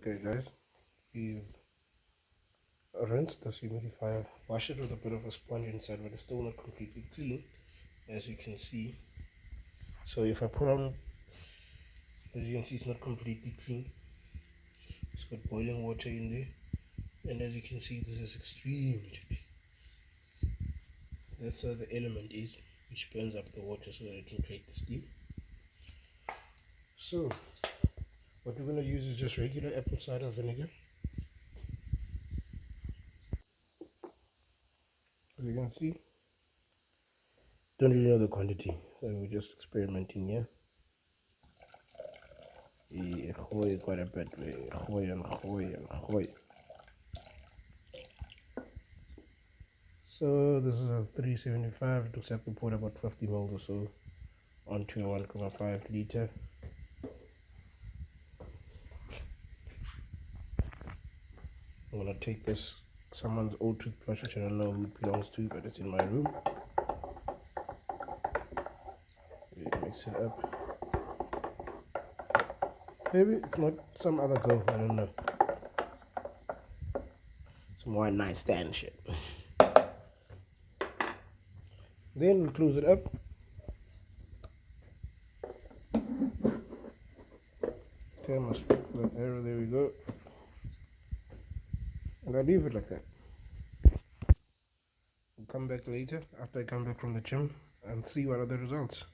Okay guys, we've rinsed this humidifier, washed it with a bit of a sponge inside, but it's still not completely clean, as you can see. So if I put on, as you can see, it's not completely clean. It's got boiling water in there, and as you can see, this is extremely dirty. That's where the element is, which burns up the water so that it can create the steam. So what we're going to use is just regular apple cider vinegar. As you can see, don't really know the quantity, so we're just experimenting here. Quite a bit. So this is a 375. It looks like we poured about 50 ml or so onto a 1.5 liter. I'm gonna take this, someone's old toothbrush, which I don't know who it belongs to, but it's in my room. Mix it up. Maybe it's not some other girl, I don't know. Some one night stand shit. Then we close it up. Turn my that arrow, there we go. And I leave it like that. I'll come back later after I come back from the gym and see what are the results.